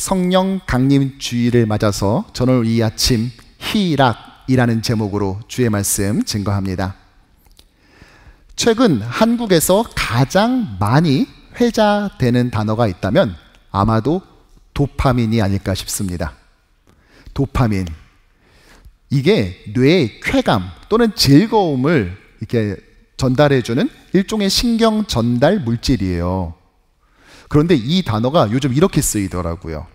성령 강림 주일을 맞아서 저는 오늘 이 아침 희락이라는 제목으로 주의 말씀 증거합니다. 최근 한국에서 가장 많이 회자되는 단어가 있다면 아마도 도파민이 아닐까 싶습니다. 도파민. 이게 뇌의 쾌감 또는 즐거움을 이렇게 전달해주는 일종의 신경 전달 물질이에요. 그런데 이 단어가 요즘 이렇게 쓰이더라고요.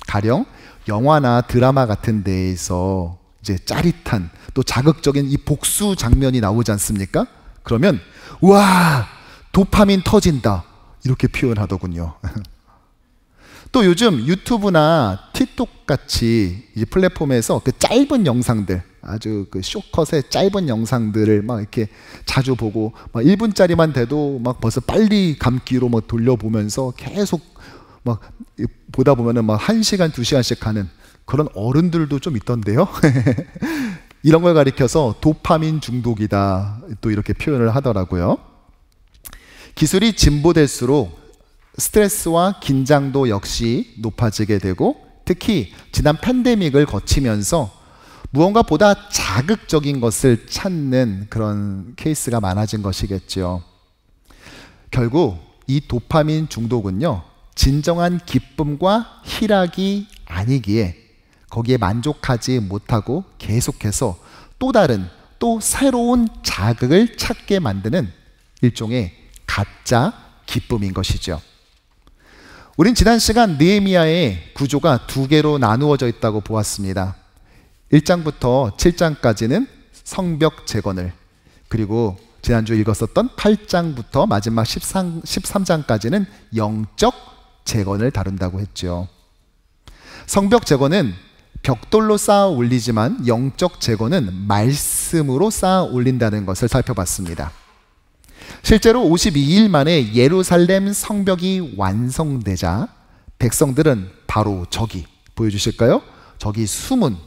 가령 영화나 드라마 같은 데에서 이제 짜릿한 또 자극적인 이 복수 장면이 나오지 않습니까? 그러면 우와, 도파민 터진다, 이렇게 표현하더군요. 또 요즘 유튜브나 틱톡 같이 이제 플랫폼에서 그 짧은 영상들, 아주 그 숏컷의 짧은 영상들을 막 이렇게 자주 보고, 막 1분짜리만 돼도 막 벌써 빨리 감기로 막 돌려보면서 계속 막 보다 보면은 막 1시간, 2시간씩 가는 그런 어른들도 좀 있던데요. 이런 걸 가리켜서 도파민 중독이다, 또 이렇게 표현을 하더라고요. 기술이 진보될수록 스트레스와 긴장도 역시 높아지게 되고, 특히 지난 팬데믹을 거치면서 무언가 보다 자극적인 것을 찾는 그런 케이스가 많아진 것이겠죠. 결국 이 도파민 중독은요, 진정한 기쁨과 희락이 아니기에 거기에 만족하지 못하고 계속해서 또 다른, 또 새로운 자극을 찾게 만드는 일종의 가짜 기쁨인 것이죠. 우린 지난 시간 느헤미야의 구조가 두 개로 나누어져 있다고 보았습니다. 1장부터 7장까지는 성벽 재건을, 그리고 지난주에 읽었었던 8장부터 마지막 13장까지는 영적 재건을 다룬다고 했죠. 성벽 재건은 벽돌로 쌓아 올리지만 영적 재건은 말씀으로 쌓아 올린다는 것을 살펴봤습니다. 실제로 52일 만에 예루살렘 성벽이 완성되자 백성들은 바로 저기, 보여주실까요? 저기 수문,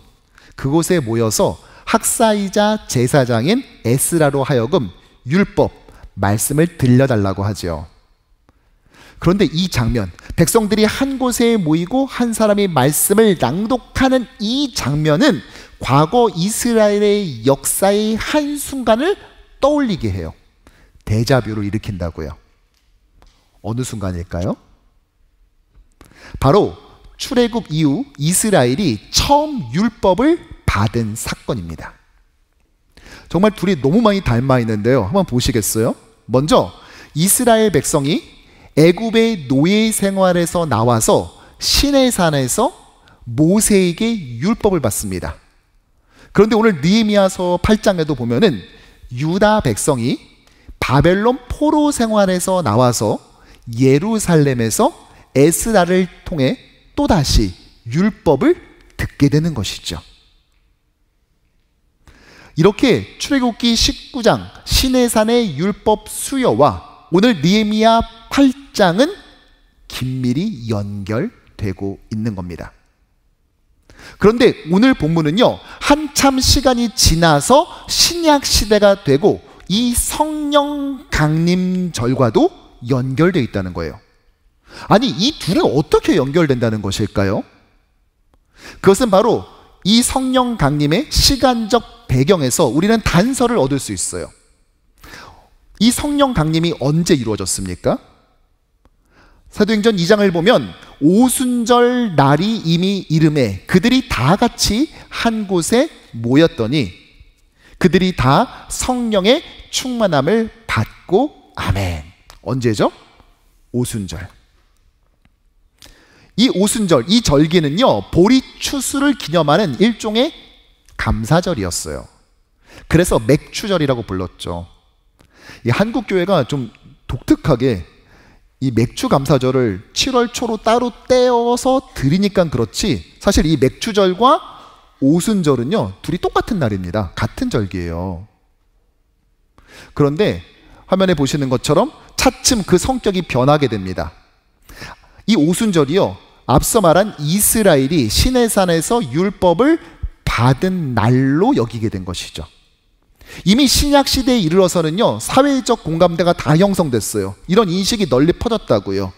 그곳에 모여서 학사이자 제사장인 에스라로 하여금 율법, 말씀을 들려달라고 하죠. 그런데 이 장면, 백성들이 한 곳에 모이고 한 사람이 말씀을 낭독하는 이 장면은 과거 이스라엘의 역사의 한순간을 떠올리게 해요. 데자뷰를 일으킨다고요. 어느 순간일까요? 바로 출애굽 이후 이스라엘이 처음 율법을 받은 사건입니다. 정말 둘이 너무 많이 닮아 있는데요. 한번 보시겠어요? 먼저 이스라엘 백성이 애굽의 노예 생활에서 나와서 시내산에서 모세에게 율법을 받습니다. 그런데 오늘 느헤미야서 8장에도 보면은 유다 백성이 바벨론 포로 생활에서 나와서 예루살렘에서 에스라를 통해 또다시 율법을 듣게 되는 것이죠. 이렇게 출애굽기 19장 시내산의 율법 수여와 오늘 느헤미야 8장은 긴밀히 연결되고 있는 겁니다. 그런데 오늘 본문은요, 한참 시간이 지나서 신약 시대가 되고 이 성령 강림절과도 연결되어 있다는 거예요. 아니, 이 둘이 어떻게 연결된다는 것일까요? 그것은 바로 이 성령 강림의 시간적 배경에서 우리는 단서를 얻을 수 있어요. 이 성령 강림이 언제 이루어졌습니까? 사도행전 2장을 보면 오순절 날이 이미 이름에 그들이 다 같이 한 곳에 모였더니 그들이 다 성령의 충만함을 받고, 아멘. 언제죠? 오순절. 이 오순절, 이 절기는요, 보리추수를 기념하는 일종의 감사절이었어요. 그래서 맥추절이라고 불렀죠. 이 한국 교회가 좀 독특하게 이 맥추 감사절을 7월 초로 따로 떼어서 드리니까 그렇지, 사실 이 맥추절과 오순절은요, 둘이 똑같은 날입니다. 같은 절기예요. 그런데 화면에 보시는 것처럼 차츰 그 성격이 변하게 됩니다. 이 오순절이요, 앞서 말한 이스라엘이 시내산에서 율법을 받은 날로 여기게 된 것이죠. 이미 신약 시대에 이르러서는요, 사회적 공감대가 다 형성됐어요. 이런 인식이 널리 퍼졌다고요.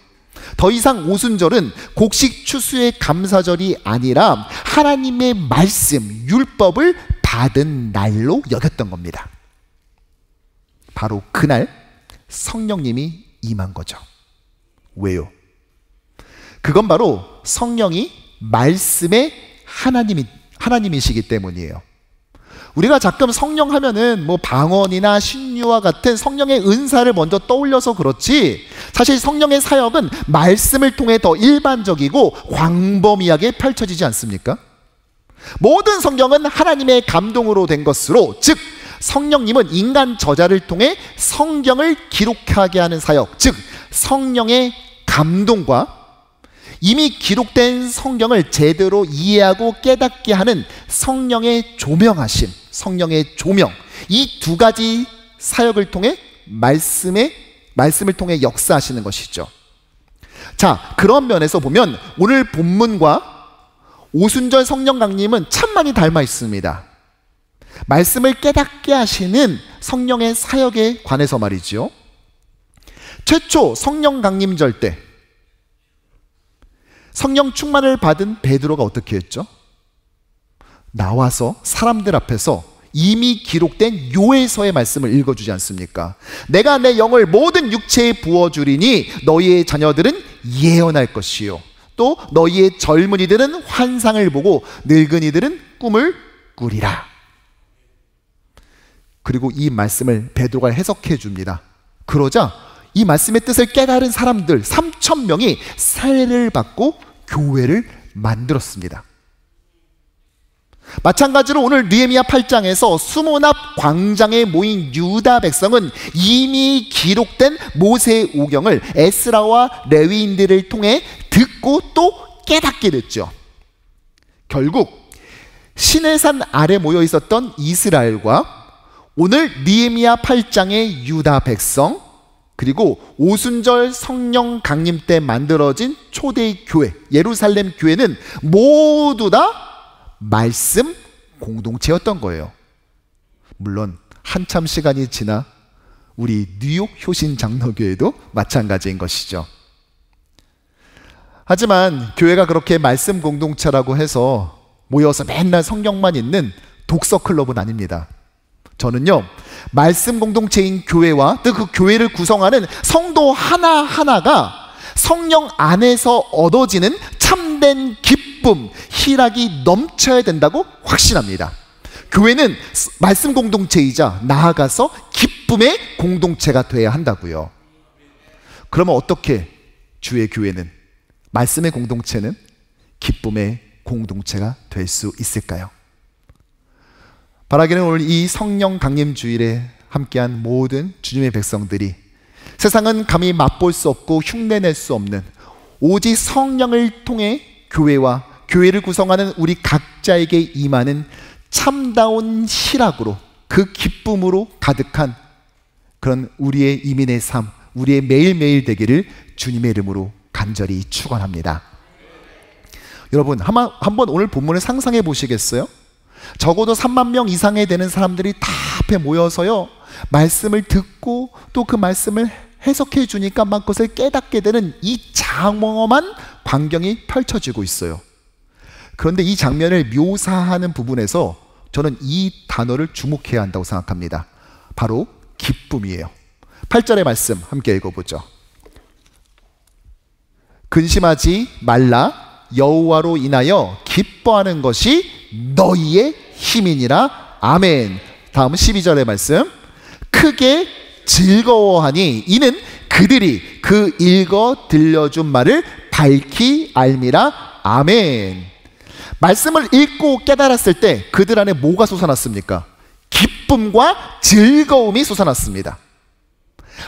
더 이상 오순절은 곡식 추수의 감사절이 아니라 하나님의 말씀, 율법을 받은 날로 여겼던 겁니다. 바로 그날 성령님이 임한 거죠. 왜요? 그건 바로 성령이 말씀의 하나님이시기 때문이에요. 우리가 가끔 성령 하면은 뭐 방언이나 신유와 같은 성령의 은사를 먼저 떠올려서 그렇지, 사실 성령의 사역은 말씀을 통해 더 일반적이고 광범위하게 펼쳐지지 않습니까? 모든 성경은 하나님의 감동으로 된 것으로, 즉 성령님은 인간 저자를 통해 성경을 기록하게 하는 사역, 즉 성령의 감동과 이미 기록된 성경을 제대로 이해하고 깨닫게 하는 성령의 조명하심, 성령의 조명, 이 두 가지 사역을 통해 말씀을 통해 역사하시는 것이죠. 자, 그런 면에서 보면 오늘 본문과 오순절 성령 강림은 참 많이 닮아 있습니다. 말씀을 깨닫게 하시는 성령의 사역에 관해서 말이죠. 최초 성령 강림절 때 성령 충만을 받은 베드로가 어떻게 했죠? 나와서 사람들 앞에서 이미 기록된 요엘서의 말씀을 읽어주지 않습니까? 내가 내 영을 모든 육체에 부어주리니 너희의 자녀들은 예언할 것이요, 또 너희의 젊은이들은 환상을 보고 늙은이들은 꿈을 꾸리라. 그리고 이 말씀을 베드로가 해석해 줍니다. 그러자 이 말씀의 뜻을 깨달은 사람들 3,000명이 세례를 받고 교회를 만들었습니다. 마찬가지로 오늘 느헤미야 8장에서 수문 앞 광장에 모인 유다 백성은 이미 기록된 모세의 오경을 에스라와 레위인들을 통해 듣고 또 깨닫게 됐죠. 결국 시내산 아래 모여 있었던 이스라엘과 오늘 느헤미야 8장의 유다 백성, 그리고 오순절 성령 강림 때 만들어진 초대의 교회, 예루살렘 교회는 모두 다 말씀 공동체였던 거예요. 물론 한참 시간이 지나 우리 뉴욕 효신 장로교회도 마찬가지인 것이죠. 하지만 교회가 그렇게 말씀 공동체라고 해서 모여서 맨날 성경만 읽는 독서 클럽은 아닙니다. 저는요, 말씀 공동체인 교회와 또 그 교회를 구성하는 성도 하나하나가 성령 안에서 얻어지는 참된 기쁨, 희락이 넘쳐야 된다고 확신합니다. 교회는 말씀 공동체이자 나아가서 기쁨의 공동체가 돼야 한다고요. 그러면 어떻게 주의 교회는, 말씀의 공동체는 기쁨의 공동체가 될 수 있을까요? 바라기는 오늘 이 성령 강림 주일에 함께한 모든 주님의 백성들이 세상은 감히 맛볼 수 없고 흉내낼 수 없는 오직 성령을 통해 교회와 교회를 구성하는 우리 각자에게 임하는 참다운 희락으로, 그 기쁨으로 가득한 그런 우리의 이민의 삶, 우리의 매일매일 되기를 주님의 이름으로 간절히 축원합니다. 여러분, 한번 오늘 본문을 상상해 보시겠어요? 적어도 3만 명 이상이 되는 사람들이 다 앞에 모여서요, 말씀을 듣고 또 그 말씀을 해석해 주니까 막 그것을 깨닫게 되는 이 장엄한 광경이 펼쳐지고 있어요. 그런데 이 장면을 묘사하는 부분에서 저는 이 단어를 주목해야 한다고 생각합니다. 바로 기쁨이에요. 8절의 말씀 함께 읽어보죠. 근심하지 말라, 여호와로 인하여 기뻐하는 것이 너희의 힘이니라. 아멘. 다음 12절의 말씀. 크게 즐거워하니 이는 그들이 그 읽어 들려준 말을 밝히 알미라. 아멘. 말씀을 읽고 깨달았을 때 그들 안에 뭐가 솟아났습니까? 기쁨과 즐거움이 솟아났습니다.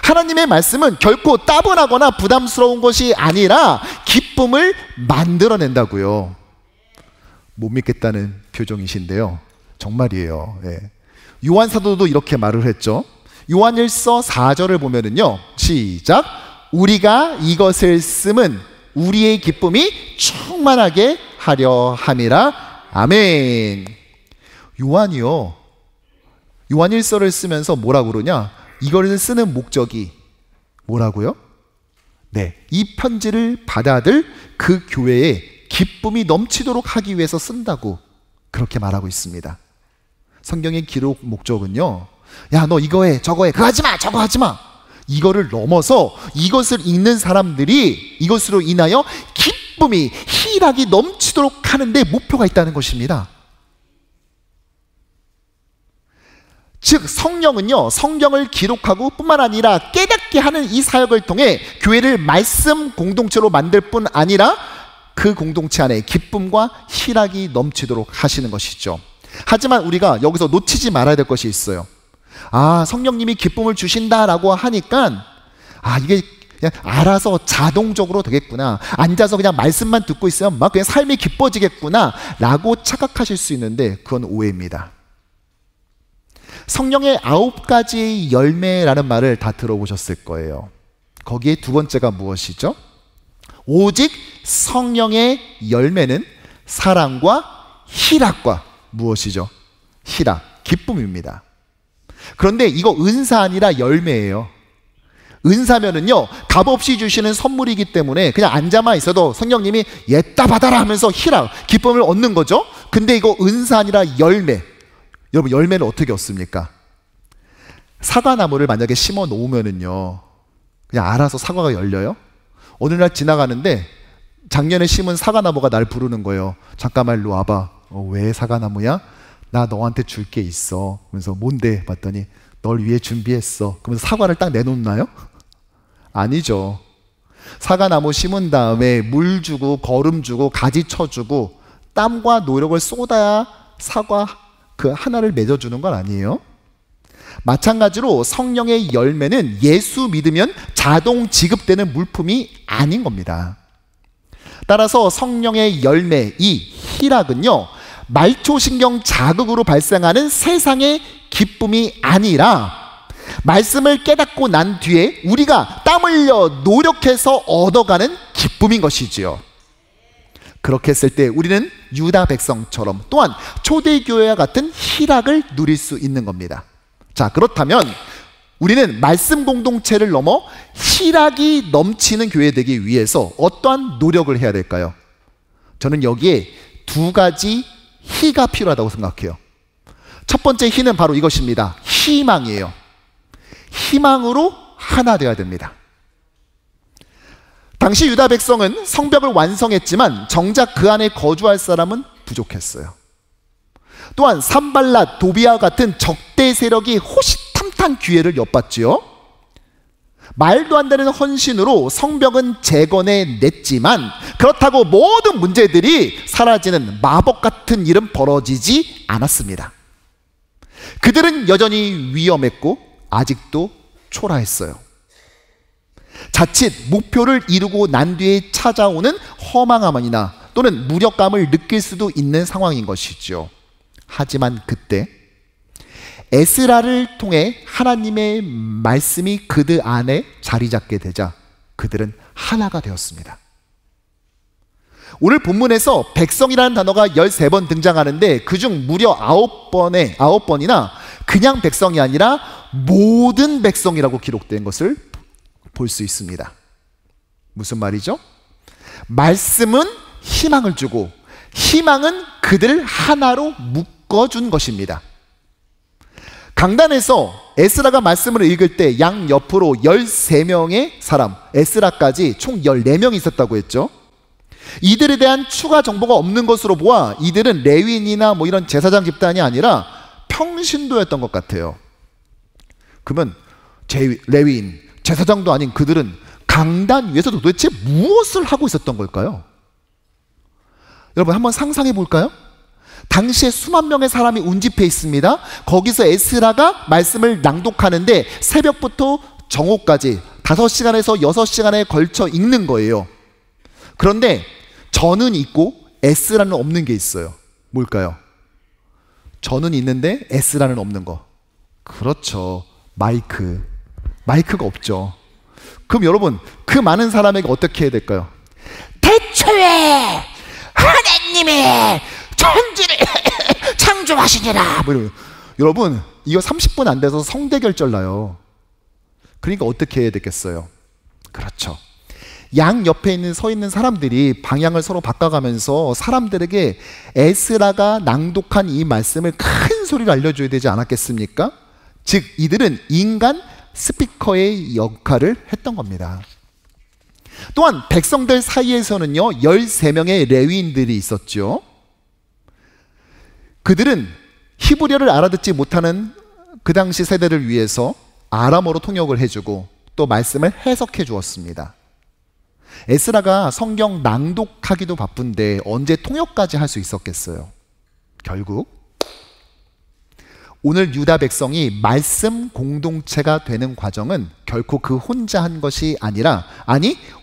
하나님의 말씀은 결코 따분하거나 부담스러운 것이 아니라 기쁨을 만들어낸다고요. 못 믿겠다는 표정이신데요, 정말이에요. 네. 요한 사도도 이렇게 말을 했죠. 요한일서 4절을 보면은요, 시작. 우리가 이것을 쓰면 우리의 기쁨이 충만하게 하려 함이라. 아멘. 요한이요, 요한일서를 쓰면서 뭐라고 그러냐, 이걸 쓰는 목적이 뭐라고요? 네, 이 편지를 받아들 그 교회에 기쁨이 넘치도록 하기 위해서 쓴다고 그렇게 말하고 있습니다. 성경의 기록 목적은요, 야, 너 이거 해, 저거 해, 그거 하지 마, 저거 하지 마, 이거를 넘어서 이것을 읽는 사람들이 이것으로 인하여 기쁨이, 희락이 넘치도록 하는데 목표가 있다는 것입니다. 즉 성령은요, 성경을 기록하고 뿐만 아니라 깨닫게 하는 이 사역을 통해 교회를 말씀 공동체로 만들 뿐 아니라 그 공동체 안에 기쁨과 희락이 넘치도록 하시는 것이죠. 하지만 우리가 여기서 놓치지 말아야 될 것이 있어요. 아, 성령님이 기쁨을 주신다라고 하니까 이게 그냥 알아서 자동적으로 되겠구나, 앉아서 그냥 말씀만 듣고 있으면 막 그냥 삶이 기뻐지겠구나 라고 착각하실 수 있는데 그건 오해입니다. 성령의 9가지의 열매라는 말을 다 들어보셨을 거예요. 거기에 두 번째가 무엇이죠? 오직 성령의 열매는 사랑과 희락과 무엇이죠? 희락, 기쁨입니다. 그런데 이거 은사 아니라 열매예요. 은사면은요, 값없이 주시는 선물이기 때문에 그냥 앉아만 있어도 성령님이 얘따 받아라 하면서 희락, 기쁨을 얻는 거죠. 근데 이거 은사 아니라 열매. 여러분, 열매는 어떻게 얻습니까? 사과나무를 만약에 심어 놓으면은요, 그냥 알아서 사과가 열려요? 어느 날 지나가는데 작년에 심은 사과나무가 날 부르는 거예요. 잠깐만 일로 와봐. 왜 사과나무야? 나 너한테 줄 게 있어. 그러면서 뭔데? 봤더니 널 위해 준비했어. 그러면서 사과를 딱 내놓나요? 아니죠. 사과나무 심은 다음에 물 주고 거름 주고 가지 쳐주고 땀과 노력을 쏟아야 사과 그 하나를 맺어주는 건 아니에요. 마찬가지로 성령의 열매는 예수 믿으면 자동 지급되는 물품이 아닌 겁니다. 따라서 성령의 열매, 이 희락은요, 말초신경 자극으로 발생하는 세상의 기쁨이 아니라 말씀을 깨닫고 난 뒤에 우리가 땀 흘려 노력해서 얻어가는 기쁨인 것이지요. 그렇게 했을 때 우리는 유다 백성처럼 또한 초대교회와 같은 희락을 누릴 수 있는 겁니다. 자, 그렇다면 우리는 말씀 공동체를 넘어 희락이 넘치는 교회 되기 위해서 어떠한 노력을 해야 될까요? 저는 여기에 두 가지 희가 필요하다고 생각해요. 첫 번째 희는 바로 이것입니다. 희망이에요. 희망으로 하나 되어야 됩니다. 당시 유다 백성은 성벽을 완성했지만 정작 그 안에 거주할 사람은 부족했어요. 또한 산발랏, 도비아와 같은 적대 세력이 호시탐탐 기회를 엿봤지요. 말도 안 되는 헌신으로 성벽은 재건해 냈지만 그렇다고 모든 문제들이 사라지는 마법 같은 일은 벌어지지 않았습니다. 그들은 여전히 위험했고 아직도 초라했어요. 자칫 목표를 이루고 난 뒤에 찾아오는 허망함이나 또는 무력감을 느낄 수도 있는 상황인 것이죠. 하지만 그때 에스라를 통해 하나님의 말씀이 그들 안에 자리 잡게 되자 그들은 하나가 되었습니다. 오늘 본문에서 백성이라는 단어가 13번 등장하는데 그중 무려 9번이나 그냥 백성이 아니라 모든 백성이라고 기록된 것을 볼 수 있습니다. 무슨 말이죠? 말씀은 희망을 주고 희망은 그들을 하나로 묶어준 것입니다. 강단에서 에스라가 말씀을 읽을 때 양 옆으로 13명의 사람, 에스라까지 총 14명이 있었다고 했죠. 이들에 대한 추가 정보가 없는 것으로 보아 이들은 레위인이나 이런 제사장 집단이 아니라 평신도였던 것 같아요. 그러면 레위인, 제사장도 아닌 그들은 강단 위에서 도대체 무엇을 하고 있었던 걸까요? 여러분 한번 상상해 볼까요? 당시에 수만 명의 사람이 운집해 있습니다. 거기서 에스라가 말씀을 낭독하는데 새벽부터 정오까지 5시간에서 6시간에 걸쳐 읽는 거예요. 그런데 저는 있고 에스라는 없는 게 있어요. 뭘까요? 저는 있는데 에스라는 없는 거. 그렇죠. 마이크가 없죠. 그럼 여러분 그 많은 사람에게 어떻게 해야 될까요? 태초에 하나님의 천지를 창조하시니라. 여러분 이거 30분 안 돼서 성대결절 나요. 그러니까 어떻게 해야 되겠어요? 그렇죠. 양 옆에 서 있는 사람들이 방향을 서로 바꿔가면서 사람들에게 에스라가 낭독한 이 말씀을 큰 소리로 알려줘야 되지 않았겠습니까? 즉 이들은 인간 스피커의 역할을 했던 겁니다. 또한 백성들 사이에서는요 13명의 레위인들이 있었죠. 그들은 히브리어를 알아듣지 못하는 그 당시 세대를 위해서 아람어로 통역을 해주고 또 말씀을 해석해 주었습니다. 에스라가 성경 낭독하기도 바쁜데 언제 통역까지 할 수 있었겠어요? 결국 오늘 유다 백성이 말씀 공동체가 되는 과정은 결코 그 혼자 한 것이 아니라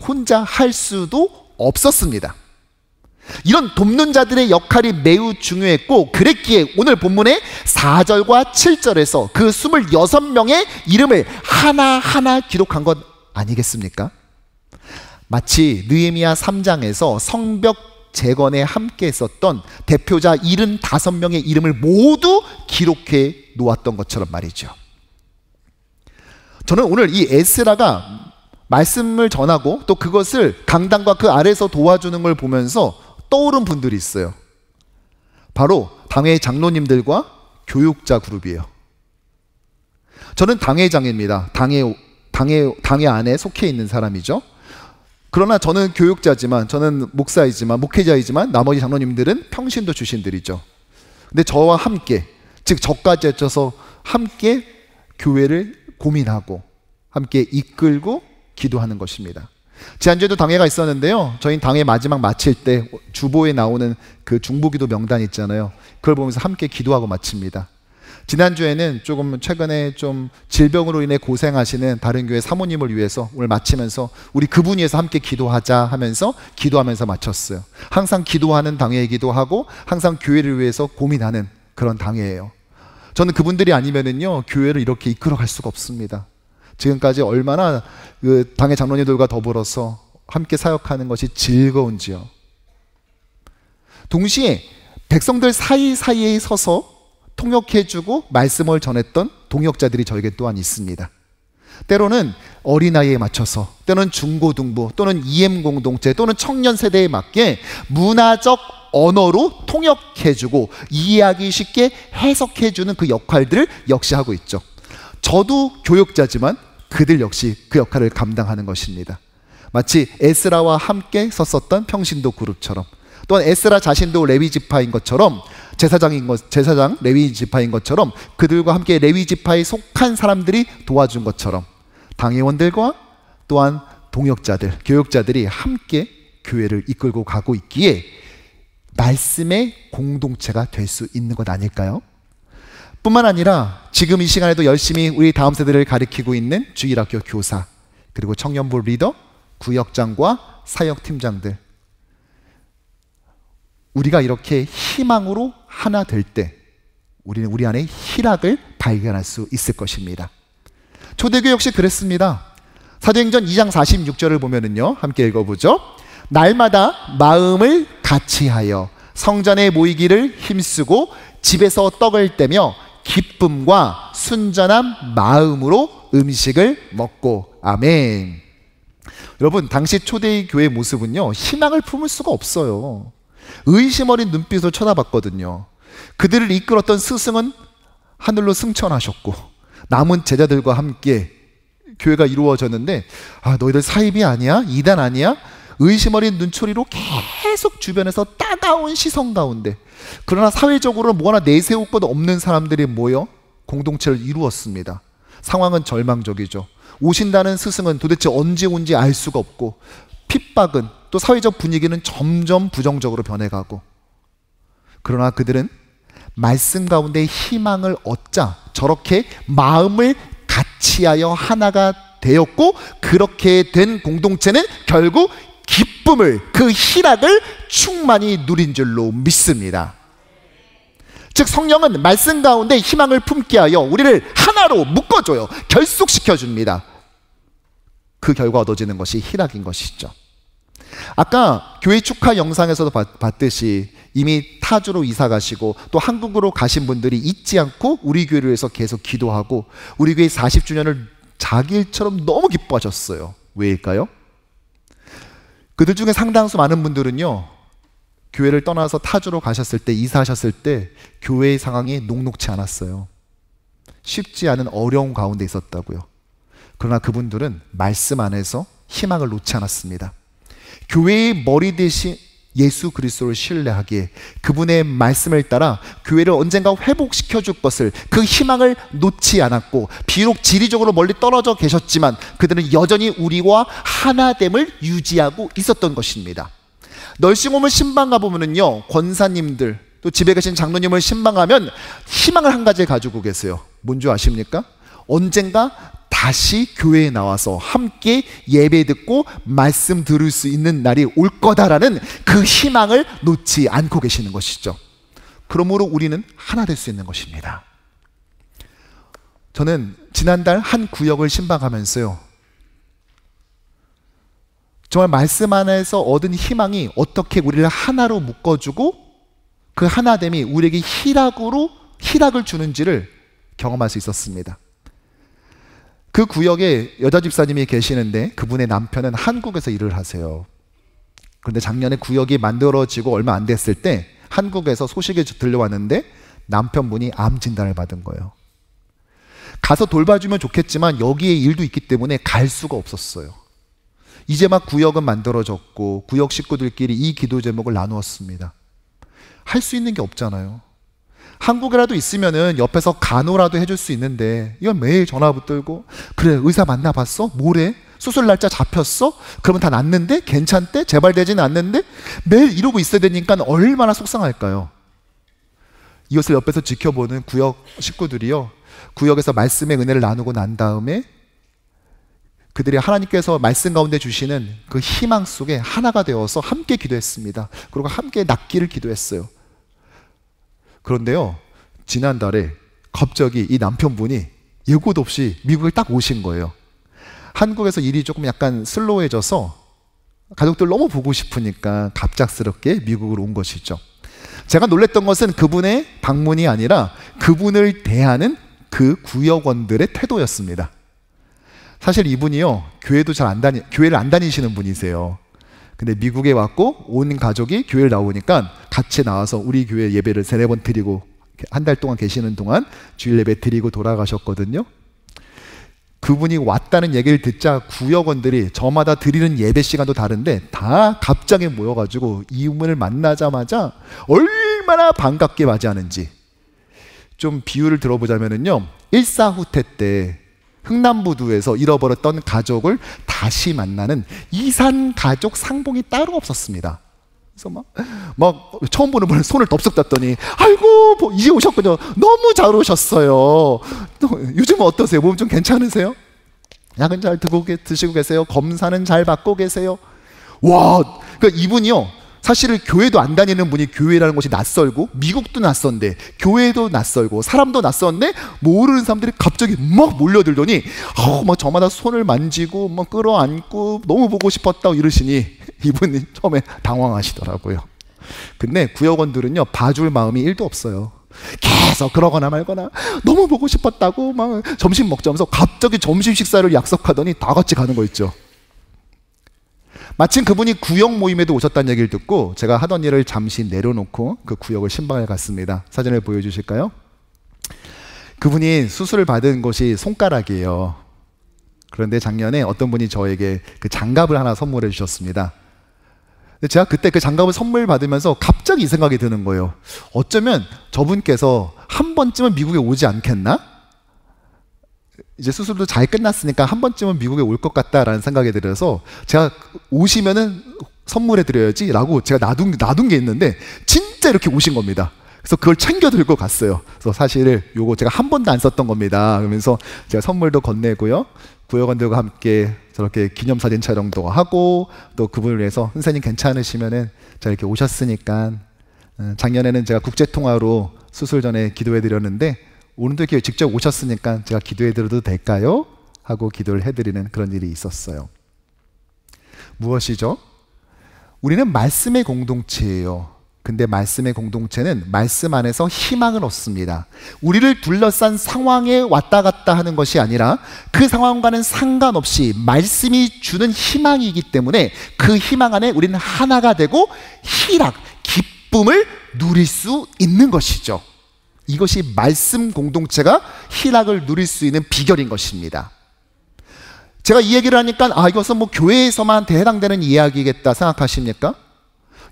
혼자 할 수도 없었습니다. 이런 돕는 자들의 역할이 매우 중요했고 그랬기에 오늘 본문의 4절과 7절에서 그 26명의 이름을 하나하나 기록한 것 아니겠습니까? 마치 느헤미야 3장에서 성벽 재건에 함께 했었던 대표자 75명의 이름을 모두 기록해 놓았던 것처럼 말이죠. 저는 오늘 이 에스라가 말씀을 전하고 또 그것을 강단과 그 아래에서 도와주는 걸 보면서 떠오른 분들이 있어요. 바로 당회 장로님들과 교육자 그룹이에요. 저는 당회장입니다. 당회 안에 속해 있는 사람이죠. 그러나 저는 교육자지만, 저는 목사이지만, 목회자이지만 나머지 장로님들은 평신도 출신들이죠. 근데 저와 함께, 즉 저까지 해쳐서 함께 교회를 고민하고 함께 이끌고 기도하는 것입니다. 지난주에도 당회가 있었는데요, 저희는 당회 마지막 마칠 때 주보에 나오는 그 중보기도 명단 있잖아요. 그걸 보면서 함께 기도하고 마칩니다. 지난주에는 조금 최근에 좀 질병으로 인해 고생하시는 다른 교회 사모님을 위해서 오늘 마치면서 우리 그분 위해서 함께 기도하자 하면서 기도하면서 마쳤어요. 항상 기도하는 당회이기도 하고 항상 교회를 위해서 고민하는 그런 당회예요. 저는 그분들이 아니면은요 교회를 이렇게 이끌어갈 수가 없습니다. 지금까지 얼마나 그 당회 장로님들과 더불어서 함께 사역하는 것이 즐거운지요. 동시에 백성들 사이사이에 서서 통역해주고 말씀을 전했던 동역자들이 저에게 또한 있습니다. 때로는 어린아이에 맞춰서, 때로는 중고등부 또는 EM 공동체 또는 청년 세대에 맞게 문화적 언어로 통역해주고 이해하기 쉽게 해석해주는 그 역할들을 역시 하고 있죠. 저도 교육자지만 그들 역시 그 역할을 감당하는 것입니다. 마치 에스라와 함께 섰었던 평신도 그룹처럼, 또한 에스라 자신도 레위 지파인 것처럼, 제사장 레위 지파인 것처럼 그들과 함께 레위 지파에 속한 사람들이 도와준 것처럼 당회원들과 또한 동역자들, 교육자들이 함께 교회를 이끌고 가고 있기에 말씀의 공동체가 될 수 있는 것 아닐까요? 뿐만 아니라 지금 이 시간에도 열심히 우리 다음 세대를 가리키고 있는 주일학교 교사, 그리고 청년부 리더, 구역장과 사역팀장들, 우리가 이렇게 희망으로 하나 될 때 우리는 우리 안에 희락을 발견할 수 있을 것입니다. 초대교회 역시 그랬습니다. 사도행전 2장 46절을 보면은요, 함께 읽어보죠. 날마다 마음을 같이하여 성전에 모이기를 힘쓰고 집에서 떡을 떼며 기쁨과 순전한 마음으로 음식을 먹고. 아멘. 여러분, 당시 초대의 교회의 모습은요 희망을 품을 수가 없어요. 의심 어린 눈빛으로 쳐다봤거든요. 그들을 이끌었던 스승은 하늘로 승천하셨고 남은 제자들과 함께 교회가 이루어졌는데, 너희들 사입이 아니야? 이단 아니야? 의심 어린 눈초리로 계속 주변에서 따가운 시선 가운데, 그러나 사회적으로 뭐 하나 내세울 것 없는 사람들이 모여 공동체를 이루었습니다. 상황은 절망적이죠. 오신다는 스승은 도대체 언제 온지 알 수가 없고, 핍박은, 또 사회적 분위기는 점점 부정적으로 변해가고, 그러나 그들은 말씀 가운데 희망을 얻자 저렇게 마음을 같이하여 하나가 되었고, 그렇게 된 공동체는 결국 기쁨을, 그 희락을 충만히 누린 줄로 믿습니다. 즉 성령은 말씀 가운데 희망을 품게 하여 우리를 하나로 묶어줘요. 결속시켜줍니다. 그 결과 얻어지는 것이 희락인 것이죠. 아까 교회 축하 영상에서도 봤듯이 이미 타주로 이사 가시고 또 한국으로 가신 분들이 잊지 않고 우리 교회를 위해서 계속 기도하고 우리 교회 40주년을 자기 일처럼 너무 기뻐하셨어요. 왜일까요? 그들 중에 상당수 많은 분들은요, 교회를 떠나서 타주로 가셨을 때, 이사하셨을 때 교회의 상황이 녹록치 않았어요. 쉽지 않은 어려운 가운데 있었다고요. 그러나 그분들은 말씀 안에서 희망을 놓지 않았습니다. 교회의 머리 대신 예수 그리스도를 신뢰하기에 그분의 말씀을 따라 교회를 언젠가 회복시켜 줄 것을, 그 희망을 놓지 않았고, 비록 지리적으로 멀리 떨어져 계셨지만 그들은 여전히 우리와 하나됨을 유지하고 있었던 것입니다. 널싱홈을 신방 가보면은요, 권사님들 또 집에 계신 장로님을 신방하면 희망을 한 가지 가지고 계세요. 뭔지 아십니까? 언젠가 다시 교회에 나와서 함께 예배 듣고 말씀 들을 수 있는 날이 올 거다라는 그 희망을 놓지 않고 계시는 것이죠. 그러므로 우리는 하나 될 수 있는 것입니다. 저는 지난달 한 구역을 신방하면서요, 정말 말씀 안에서 얻은 희망이 어떻게 우리를 하나로 묶어주고 그 하나됨이 우리에게 희락을 주는지를 경험할 수 있었습니다. 그 구역에 여자 집사님이 계시는데 그분의 남편은 한국에서 일을 하세요. 그런데 작년에 구역이 만들어지고 얼마 안 됐을 때 한국에서 소식이 들려왔는데 남편분이 암 진단을 받은 거예요. 가서 돌봐주면 좋겠지만 여기에 일도 있기 때문에 갈 수가 없었어요. 이제 막 구역은 만들어졌고 구역 식구들끼리 이 기도 제목을 나누었습니다. 할 수 있는 게 없잖아요. 한국이라도 있으면은 옆에서 간호라도 해줄 수 있는데 이건 매일 전화 붙들고, 그래 의사 만나봤어? 뭐래? 수술 날짜 잡혔어? 그러면 다 낫는데? 괜찮대? 재발되지는 않는데? 매일 이러고 있어야 되니까 얼마나 속상할까요? 이것을 옆에서 지켜보는 구역 식구들이요, 구역에서 말씀의 은혜를 나누고 난 다음에 그들이 하나님께서 말씀 가운데 주시는 그 희망 속에 하나가 되어서 함께 기도했습니다. 그리고 함께 낫기를 기도했어요. 그런데요, 지난달에 갑자기 이 남편분이 예고도 없이 미국에 딱 오신 거예요. 한국에서 일이 조금 약간 슬로우해져서 가족들 너무 보고 싶으니까 갑작스럽게 미국으로 온 것이죠. 제가 놀랬던 것은 그분의 방문이 아니라 그분을 대하는 그 구역원들의 태도였습니다. 사실 이분이요, 교회를 안 다니시는 분이세요. 근데 미국에 왔고 온 가족이 교회를 나오니까 같이 나와서 우리 교회 예배를 3-4번 드리고 한 달 동안 계시는 동안 주일 예배 드리고 돌아가셨거든요. 그분이 왔다는 얘기를 듣자 구역원들이 저마다 드리는 예배 시간도 다른데 다 갑자기 모여가지고 이분을 만나자마자 얼마나 반갑게 맞이하는지. 좀 비유를 들어보자면요, 일사후퇴 때 흥남부두에서 잃어버렸던 가족을 다시 만나는 이산 가족 상봉이 따로 없었습니다. 그래서 막 처음 보는 분은 손을 덥석 땄더니 아이고 이제 오셨군요. 너무 잘 오셨어요. 요즘은 어떠세요? 몸 좀 괜찮으세요? 약은 잘 드시고 계세요? 검사는 잘 받고 계세요? 와, 그러니까 이분이요, 사실은 교회도 안 다니는 분이 교회라는 것이 낯설고 미국도 낯선데 교회도 낯설고 사람도 낯선데 모르는 사람들이 갑자기 막 몰려들더니 막 저마다 손을 만지고 막 끌어안고 너무 보고 싶었다고 이러시니 이분이 처음에 당황하시더라고요. 근데 구역원들은요, 봐줄 마음이 1도 없어요. 계속 그러거나 말거나 너무 보고 싶었다고 막 점심 먹자면서 갑자기 점심 식사를 약속하더니 다 같이 가는 거 있죠. 마침 그분이 구역 모임에도 오셨다는 얘기를 듣고 제가 하던 일을 잠시 내려놓고 그 구역을 신방을 갔습니다. 사진을 보여주실까요? 그분이 수술을 받은 곳이 손가락이에요. 그런데 작년에 어떤 분이 저에게 그 장갑을 하나 선물해 주셨습니다. 제가 그때 그 장갑을 선물 받으면서 갑자기 이 생각이 드는 거예요. 어쩌면 저분께서 한 번쯤은 미국에 오지 않겠나? 이제 수술도 잘 끝났으니까 한 번쯤은 미국에 올 것 같다라는 생각이 들어서 제가 오시면은 선물해 드려야지 라고 제가 놔둔 게 있는데 진짜 이렇게 오신 겁니다. 그래서 그걸 챙겨 들고 갔어요. 그래서 사실 요거 제가 한 번도 안 썼던 겁니다. 그러면서 제가 선물도 건네고요, 구역원들과 함께 저렇게 기념사진 촬영도 하고, 또 그분을 위해서 선생님 괜찮으시면은 자 이렇게 오셨으니까, 작년에는 제가 국제통화로 수술 전에 기도해 드렸는데 오늘도 이렇게 직접 오셨으니까 제가 기도해 드려도 될까요? 하고 기도를 해드리는 그런 일이 있었어요. 무엇이죠? 우리는 말씀의 공동체예요. 근데 말씀의 공동체는 말씀 안에서 희망을 얻습니다. 우리를 둘러싼 상황에 왔다 갔다 하는 것이 아니라 그 상황과는 상관없이 말씀이 주는 희망이기 때문에 그 희망 안에 우리는 하나가 되고 희락, 기쁨을 누릴 수 있는 것이죠. 이것이 말씀 공동체가 희락을 누릴 수 있는 비결인 것입니다. 제가 이 얘기를 하니까 이것은 뭐 교회에서만 해당되는 이야기겠다 생각하십니까?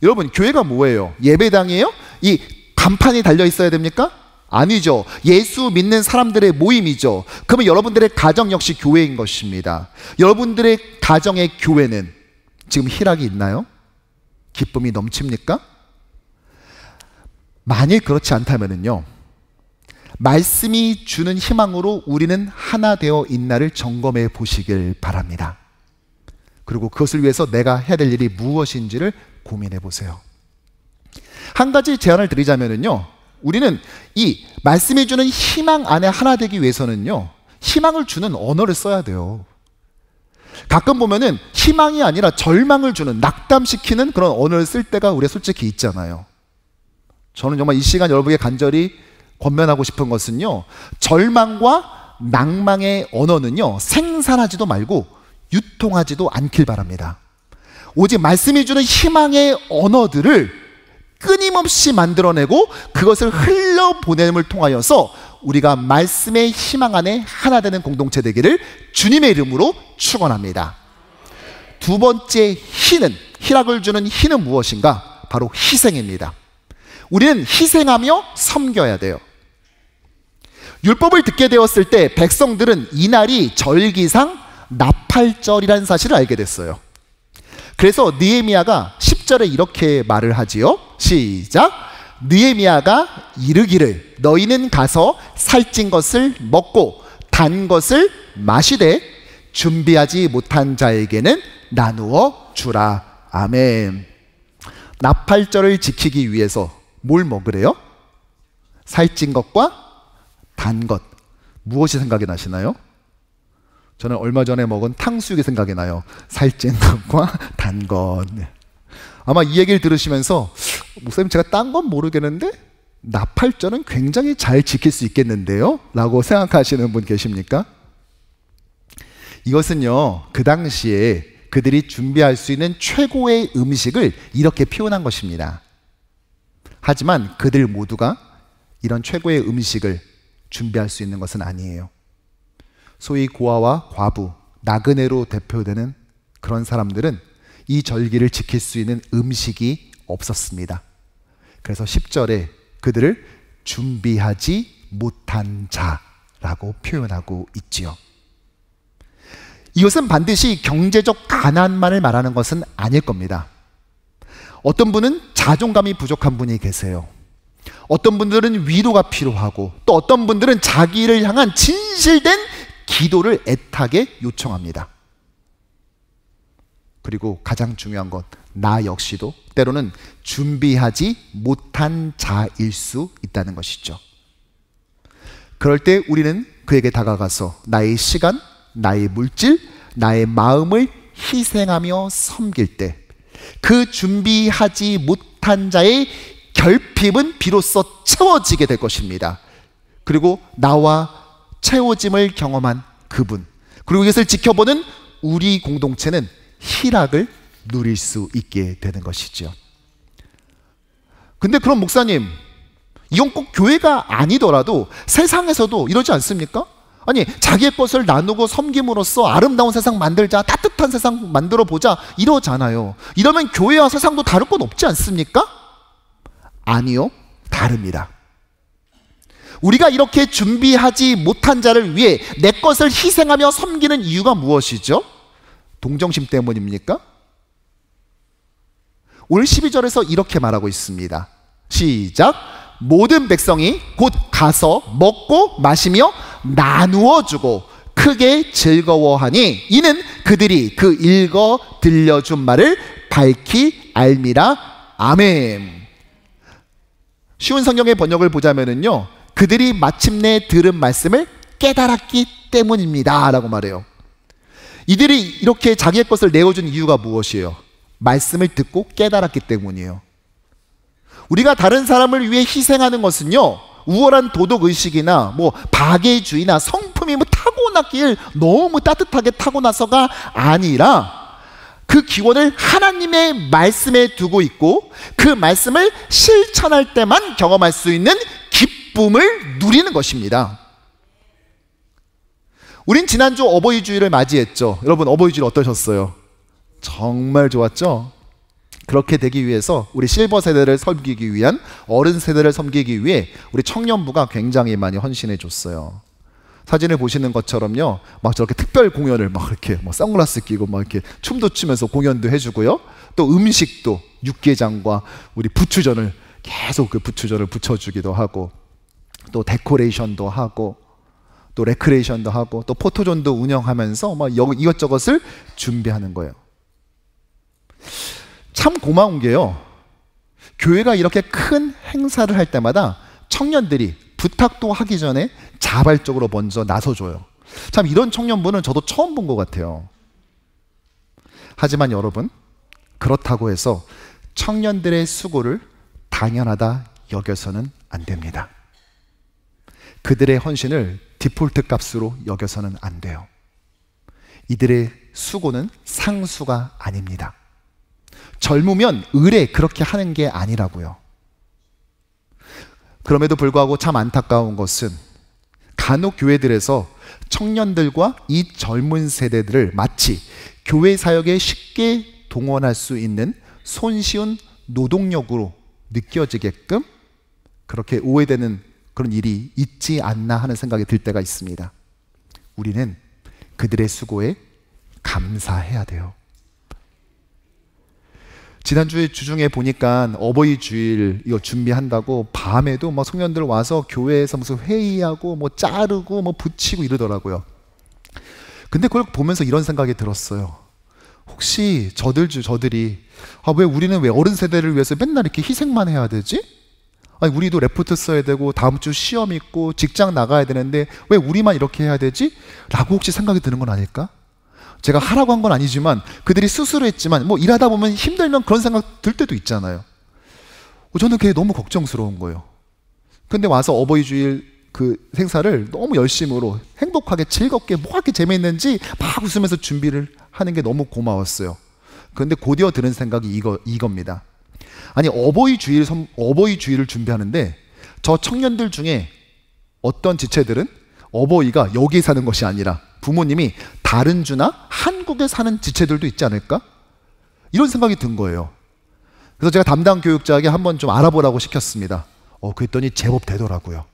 여러분, 교회가 뭐예요? 예배당이에요? 이 간판이 달려 있어야 됩니까? 아니죠. 예수 믿는 사람들의 모임이죠. 그러면 여러분들의 가정 역시 교회인 것입니다. 여러분들의 가정의 교회는 지금 희락이 있나요? 기쁨이 넘칩니까? 만일 그렇지 않다면요, 말씀이 주는 희망으로 우리는 하나 되어 있나를 점검해 보시길 바랍니다. 그리고 그것을 위해서 내가 해야 될 일이 무엇인지를 고민해 보세요. 한 가지 제안을 드리자면요, 우리는 이 말씀이 주는 희망 안에 하나 되기 위해서는요, 희망을 주는 언어를 써야 돼요. 가끔 보면은 희망이 아니라 절망을 주는, 낙담시키는 그런 언어를 쓸 때가 우리가 솔직히 있잖아요. 저는 정말 이 시간 여러분에게 간절히 권면하고 싶은 것은요, 절망과 낭망의 언어는요, 생산하지도 말고 유통하지도 않길 바랍니다. 오직 말씀이 주는 희망의 언어들을 끊임없이 만들어내고 그것을 흘려보냄을 통하여서 우리가 말씀의 희망 안에 하나 되는 공동체 되기를 주님의 이름으로 축원합니다. 두 번째 희는, 희락을 주는 희는 무엇인가? 바로 희생입니다. 우리는 희생하며 섬겨야 돼요. 율법을 듣게 되었을 때 백성들은 이날이 절기상 나팔절이라는 사실을 알게 됐어요. 그래서 느헤미야가 10절에 이렇게 말을 하지요. 시작. 느헤미야가 이르기를 너희는 가서 살찐 것을 먹고 단 것을 마시되 준비하지 못한 자에게는 나누어 주라. 아멘. 나팔절을 지키기 위해서 뭘 먹으래요? 살찐 것과 단 것. 무엇이 생각이 나시나요? 저는 얼마 전에 먹은 탕수육이 생각이 나요. 살찐 것과 단 것. 아마 이 얘기를 들으시면서 목사님, 제가 딴 건 모르겠는데 나팔절은 굉장히 잘 지킬 수 있겠는데요? 라고 생각하시는 분 계십니까? 이것은요, 그 당시에 그들이 준비할 수 있는 최고의 음식을 이렇게 표현한 것입니다. 하지만 그들 모두가 이런 최고의 음식을 준비할 수 있는 것은 아니에요. 소위 고아와 과부, 나그네로 대표되는 그런 사람들은 이 절기를 지킬 수 있는 음식이 없었습니다. 그래서 10절에 그들을 준비하지 못한 자라고 표현하고 있지요. 이것은 반드시 경제적 가난만을 말하는 것은 아닐 겁니다. 어떤 분은 자존감이 부족한 분이 계세요. 어떤 분들은 위로가 필요하고, 또 어떤 분들은 자기를 향한 진실된 기도를 애타게 요청합니다. 그리고 가장 중요한 것, 나 역시도 때로는 준비하지 못한 자일 수 있다는 것이죠. 그럴 때 우리는 그에게 다가가서 나의 시간, 나의 물질, 나의 마음을 희생하며 섬길 때 그 준비하지 못한 자의 결핍은 비로소 채워지게 될 것입니다. 그리고 나와 채워짐을 경험한 그분, 그리고 이것을 지켜보는 우리 공동체는 희락을 누릴 수 있게 되는 것이죠. 근데 그럼 목사님, 이건 꼭 교회가 아니더라도 세상에서도 이러지 않습니까? 아니, 자기의 것을 나누고 섬김으로써 아름다운 세상 만들자, 따뜻한 세상 만들어 보자, 이러잖아요. 이러면 교회와 세상도 다를 건 없지 않습니까? 아니요, 다릅니다. 우리가 이렇게 준비하지 못한 자를 위해 내 것을 희생하며 섬기는 이유가 무엇이죠? 동정심 때문입니까? 오늘 12절에서 이렇게 말하고 있습니다. 시작. 모든 백성이 곧 가서 먹고 마시며 나누어 주고 크게 즐거워하니 이는 그들이 그 읽어 들려준 말을 밝히 알미라. 아멘. 쉬운 성경의 번역을 보자면요, 그들이 마침내 들은 말씀을 깨달았기 때문입니다 라고 말해요. 이들이 이렇게 자기의 것을 내어준 이유가 무엇이에요? 말씀을 듣고 깨달았기 때문이에요. 우리가 다른 사람을 위해 희생하는 것은요, 우월한 도덕의식이나 뭐 박애주의나 성품이 뭐 타고났길 너무 따뜻하게 타고나서가 아니라 그 기원을 하나님의 말씀에 두고 있고 그 말씀을 실천할 때만 경험할 수 있는 기쁨을 누리는 것입니다. 우린 지난주 어버이 주일을 맞이했죠. 여러분, 어버이 주일 어떠셨어요? 정말 좋았죠? 그렇게 되기 위해서 우리 실버 세대를 섬기기 위한, 어른 세대를 섬기기 위해 우리 청년부가 굉장히 많이 헌신해 줬어요. 사진을 보시는 것처럼요, 막 저렇게 특별 공연을 막 이렇게 막 선글라스 끼고 막 이렇게 춤도 추면서 공연도 해주고요. 또 음식도 육개장과 우리 부추전을 계속 그 부추전을 부쳐주기도 하고, 또 데코레이션도 하고, 또 레크레이션도 하고, 또 포토존도 운영하면서 막 이것저것을 준비하는 거예요. 참 고마운 게요, 교회가 이렇게 큰 행사를 할 때마다 청년들이 부탁도 하기 전에 자발적으로 먼저 나서줘요. 참 이런 청년부는 저도 처음 본 것 같아요. 하지만 여러분, 그렇다고 해서 청년들의 수고를 당연하다 여겨서는 안 됩니다. 그들의 헌신을 디폴트 값으로 여겨서는 안 돼요. 이들의 수고는 상수가 아닙니다. 젊으면 의례 그렇게 하는 게 아니라고요. 그럼에도 불구하고 참 안타까운 것은 간혹 교회들에서 청년들과 이 젊은 세대들을 마치 교회 사역에 쉽게 동원할 수 있는 손쉬운 노동력으로 느껴지게끔 그렇게 오해되는 그런 일이 있지 않나 하는 생각이 들 때가 있습니다. 우리는 그들의 수고에 감사해야 돼요. 지난주에 주중에 보니까 어버이 주일 이거 준비한다고 밤에도 막 청년들 와서 교회에서 무슨 회의하고 뭐 자르고 뭐 붙이고 이러더라고요. 근데 그걸 보면서 이런 생각이 들었어요. 혹시 저들이 왜 우리는 왜 어른 세대를 위해서 맨날 이렇게 희생만 해야 되지? 아니, 우리도 레포트 써야 되고 다음 주 시험 있고 직장 나가야 되는데 왜 우리만 이렇게 해야 되지? 라고 혹시 생각이 드는 건 아닐까? 제가 하라고 한 건 아니지만 그들이 스스로 했지만 뭐 일하다 보면 힘들면 그런 생각 들 때도 있잖아요. 저는 그게 너무 걱정스러운 거예요. 근데 와서 어버이 주일 그 행사를 너무 열심으로 행복하게 즐겁게 뭐 이렇게 재미있는지 막 웃으면서 준비를 하는 게 너무 고마웠어요. 그런데 곧이어 드는 생각이 이겁니다. 아니, 어버이 주일을 준비하는데 저 청년들 중에 어떤 지체들은 어버이가 여기 사는 것이 아니라 부모님이 다른 주나 한국에 사는 지체들도 있지 않을까? 이런 생각이 든 거예요. 그래서 제가 담당 교육자에게 한번 좀 알아보라고 시켰습니다. 그랬더니 제법 되더라고요.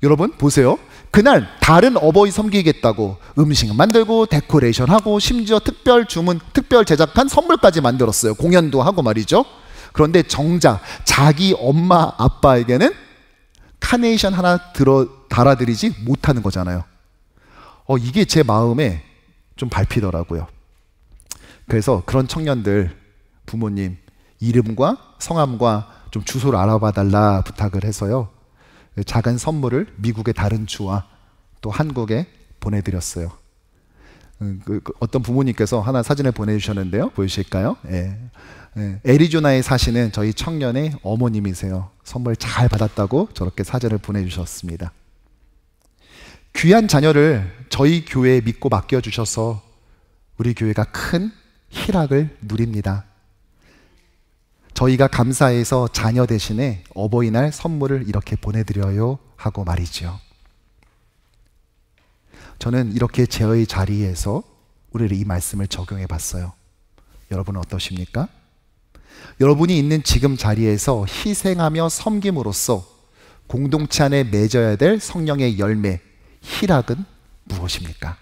여러분 보세요. 그날 다른 어버이 섬기겠다고 음식 만들고 데코레이션하고 심지어 특별 주문, 특별 제작한 선물까지 만들었어요. 공연도 하고 말이죠. 그런데 정작 자기 엄마 아빠에게는 카네이션 하나 달아드리지 못하는 거잖아요. 이게 제 마음에 좀 밟히더라고요. 그래서 그런 청년들 부모님 이름과 성함과 좀 주소를 알아봐 달라 부탁을 해서요, 작은 선물을 미국의 다른 주와 또 한국에 보내드렸어요. 어떤 부모님께서 하나 사진을 보내주셨는데요. 보여주실까요? 애리조나에 사시는 저희 청년의 어머님이세요. 선물 잘 받았다고 저렇게 사진을 보내주셨습니다. 귀한 자녀를 저희 교회에 믿고 맡겨주셔서 우리 교회가 큰 희락을 누립니다. 저희가 감사해서 자녀 대신에 어버이날 선물을 이렇게 보내드려요 하고 말이죠. 저는 이렇게 제의 자리에서 우리를 이 말씀을 적용해 봤어요. 여러분은 어떠십니까? 여러분이 있는 지금 자리에서 희생하며 섬김으로써 공동체 안에 맺어야 될 성령의 열매, 희락은 무엇입니까?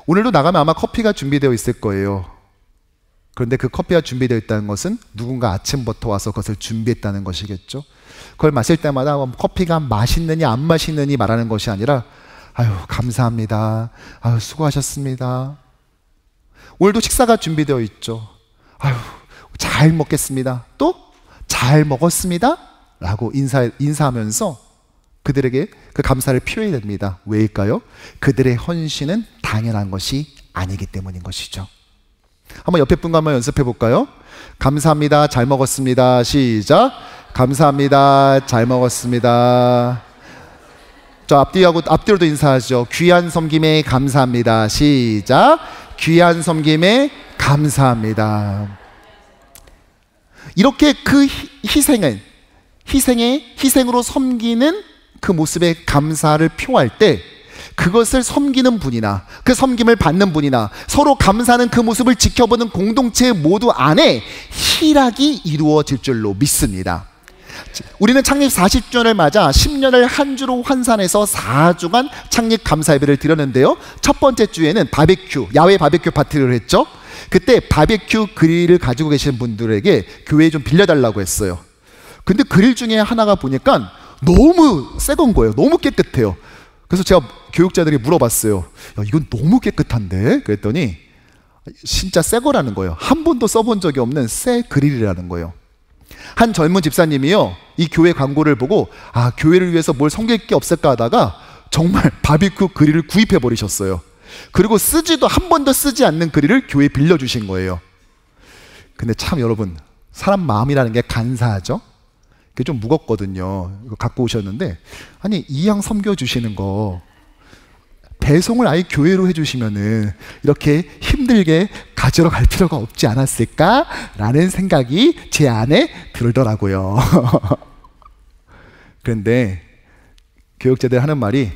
오늘도 나가면 아마 커피가 준비되어 있을 거예요. 그런데 그 커피가 준비되어 있다는 것은 누군가 아침부터 와서 그것을 준비했다는 것이겠죠. 그걸 마실 때마다 커피가 맛있느니 안 맛있느니 말하는 것이 아니라 아유 감사합니다, 아유 수고하셨습니다, 오늘도 식사가 준비되어 있죠. 아유 잘 먹겠습니다, 또 잘 먹었습니다 라고 인사하면서 그들에게 그 감사를 표해야 됩니다. 왜일까요? 그들의 헌신은 당연한 것이 아니기 때문인 것이죠. 한번 옆에 분과 한번 연습해 볼까요? 감사합니다. 잘 먹었습니다. 시작. 감사합니다. 잘 먹었습니다. 저 앞뒤로도 인사하죠. 귀한 섬김에 감사합니다. 시작. 귀한 섬김에 감사합니다. 이렇게 그 희생으로 섬기는 그 모습에 감사를 표할 때 그것을 섬기는 분이나 그 섬김을 받는 분이나 서로 감사하는 그 모습을 지켜보는 공동체 모두 안에 희락이 이루어질 줄로 믿습니다. 우리는 창립 40주년을 맞아 10년을 한 주로 환산해서 4주간 창립 감사 예배를 드렸는데요. 첫 번째 주에는 야외 바베큐 파티를 했죠. 그때 바베큐 그릴을 가지고 계신 분들에게 교회에 좀 빌려달라고 했어요. 근데 그릴 중에 하나가 보니까 너무 새 건 거예요. 너무 깨끗해요. 그래서 제가 교육자들이 물어봤어요. 야, 이건 너무 깨끗한데? 그랬더니 진짜 새 거라는 거예요. 한 번도 써본 적이 없는 새 그릴이라는 거예요. 한 젊은 집사님이요, 이 교회 광고를 보고 교회를 위해서 뭘 섬길 게 없을까 하다가 정말 바비큐 그릴을 구입해 버리셨어요. 그리고 한 번도 쓰지 않는 그릴을 교회에 빌려주신 거예요. 근데 참 여러분, 사람 마음이라는 게 간사하죠? 그게 좀 무겁거든요. 이거 갖고 오셨는데, 아니 이양 섬겨주시는 거 배송을 아예 교회로 해주시면은 이렇게 힘들게 가지러 갈 필요가 없지 않았을까라는 생각이 제 안에 들더라고요. 그런데 교육자들 하는 말이,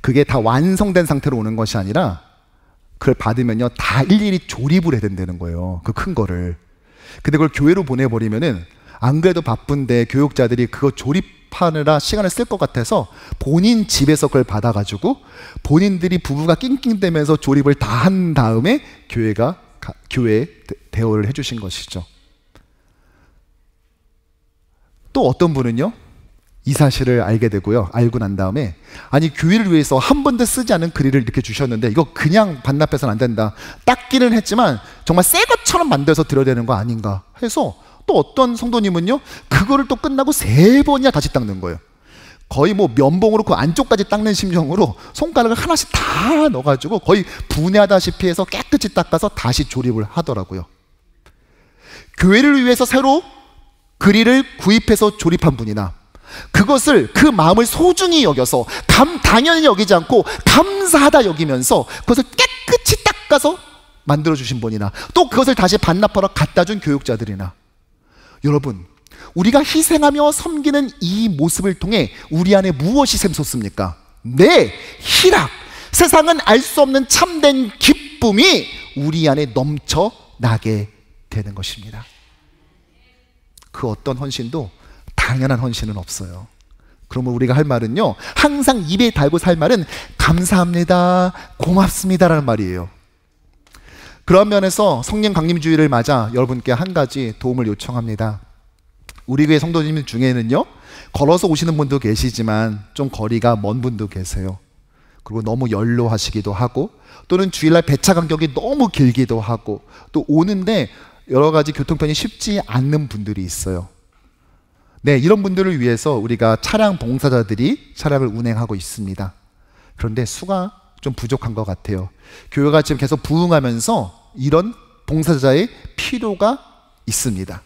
그게 다 완성된 상태로 오는 것이 아니라 그걸 받으면요 다 일일이 조립을 해야 된다는 거예요. 그 큰 거를. 근데 그걸 교회로 보내버리면은 안 그래도 바쁜데 교육자들이 그거 조립하느라 시간을 쓸 것 같아서 본인 집에서 그걸 받아가지고 본인들이 부부가 낑낑대면서 조립을 다 한 다음에 교회에 대여를 해주신 것이죠. 또 어떤 분은요, 이 사실을 알게 되고요, 알고 난 다음에 아니 교회를 위해서 한 번도 쓰지 않은 그릴을 이렇게 주셨는데 이거 그냥 반납해서는 안 된다. 닦기는 했지만 정말 새 것처럼 만들어서 드려야 되는 거 아닌가 해서, 또 어떤 성도님은요 그거를 또 끝나고 3번이나 다시 닦는 거예요. 거의 뭐 면봉으로 그 안쪽까지 닦는 심정으로 손가락을 하나씩 다 넣어가지고 거의 분해하다시피 해서 깨끗이 닦아서 다시 조립을 하더라고요. 교회를 위해서 새로 그릴을 구입해서 조립한 분이나 그것을, 그 마음을 소중히 여겨서 당연히 여기지 않고 감사하다 여기면서 그것을 깨끗이 닦아서 만들어주신 분이나, 또 그것을 다시 반납하러 갖다 준 교육자들이나, 여러분, 우리가 희생하며 섬기는 이 모습을 통해 우리 안에 무엇이 샘솟습니까? 네, 희락, 세상은 알 수 없는 참된 기쁨이 우리 안에 넘쳐나게 되는 것입니다. 그 어떤 헌신도 당연한 헌신은 없어요. 그러면 우리가 할 말은요, 항상 입에 달고 살 말은 감사합니다, 고맙습니다라는 말이에요. 그런 면에서 성령 강림주의를 맞아 여러분께 한 가지 도움을 요청합니다. 우리 교회 성도님 중에는요, 걸어서 오시는 분도 계시지만 좀 거리가 먼 분도 계세요. 그리고 너무 연로하시기도 하고, 또는 주일날 배차 간격이 너무 길기도 하고, 또 오는데 여러 가지 교통편이 쉽지 않는 분들이 있어요. 네, 이런 분들을 위해서 우리가 차량 봉사자들이 차량을 운행하고 있습니다. 그런데 수가 좀 부족한 것 같아요. 교회가 지금 계속 부흥하면서 이런 봉사자의 필요가 있습니다.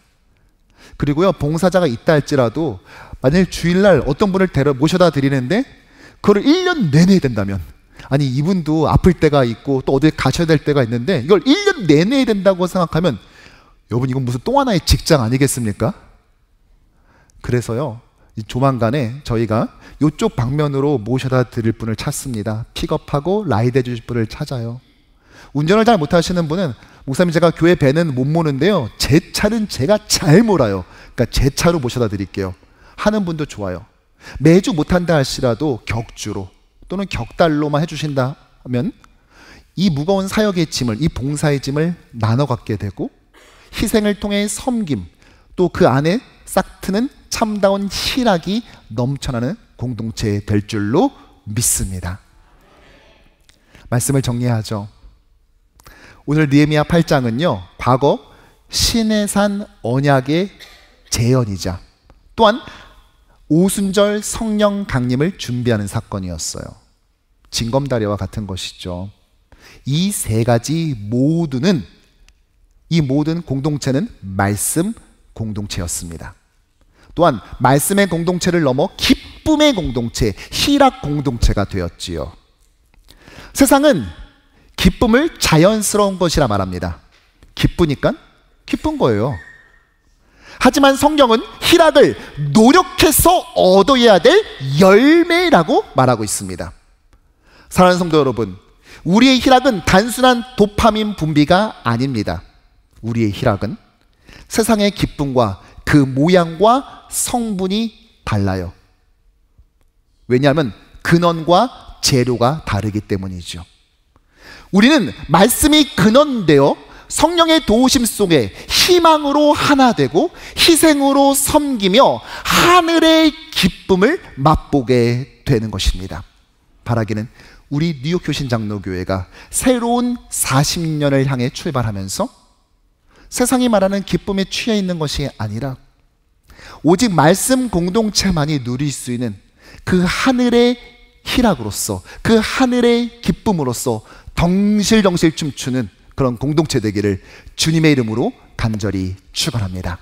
그리고요, 봉사자가 있다 할지라도 만일 주일날 어떤 분을 모셔다 드리는데 그걸 1년 내내 해야 된다면, 아니 이분도 아플 때가 있고 또 어디 가셔야 될 때가 있는데 이걸 1년 내내 해야 된다고 생각하면, 여러분 이건 무슨 또 하나의 직장 아니겠습니까? 그래서요, 조만간에 저희가 이쪽 방면으로 모셔다 드릴 분을 찾습니다. 픽업하고 라이드 해주실 분을 찾아요. 운전을 잘 못하시는 분은, 목사님 제가 교회 배는 못 모는데요, 제 차는 제가 잘 몰아요. 그러니까 제 차로 모셔다 드릴게요 하는 분도 좋아요. 매주 못한다 할지라도 격주로 또는 격달로만 해주신다 하면 이 무거운 사역의 짐을, 이 봉사의 짐을 나눠 갖게 되고, 희생을 통해 섬김, 또 그 안에 싹 트는 참다운 희락이 넘쳐나는 공동체 될 줄로 믿습니다. 말씀을 정리하죠. 오늘 느헤미야 8장은요, 과거 시내산 언약의 재현이자 또한 오순절 성령 강림을 준비하는 사건이었어요. 징검다리와 같은 것이죠. 이 3가지 모두는 이 모든 공동체는 말씀 공동체였습니다. 또한 말씀의 공동체를 넘어 기쁨의 공동체, 희락 공동체가 되었지요. 세상은 기쁨을 자연스러운 것이라 말합니다. 기쁘니까 기쁜 거예요. 하지만 성경은 희락을 노력해서 얻어야 될 열매라고 말하고 있습니다. 사랑하는 성도 여러분, 우리의 희락은 단순한 도파민 분비가 아닙니다. 우리의 희락은 세상의 기쁨과 그 모양과 성분이 달라요. 왜냐하면 근원과 재료가 다르기 때문이죠. 우리는 말씀이 근원되어 성령의 도우심 속에 희망으로 하나 되고 희생으로 섬기며 하늘의 기쁨을 맛보게 되는 것입니다. 바라기는 우리 뉴욕 교신 장로교회가 새로운 40년을 향해 출발하면서 세상이 말하는 기쁨에 취해 있는 것이 아니라 오직 말씀 공동체만이 누릴 수 있는 그 하늘의 희락으로서, 그 하늘의 기쁨으로서 덩실덩실 춤추는 그런 공동체 되기를 주님의 이름으로 간절히 축원합니다.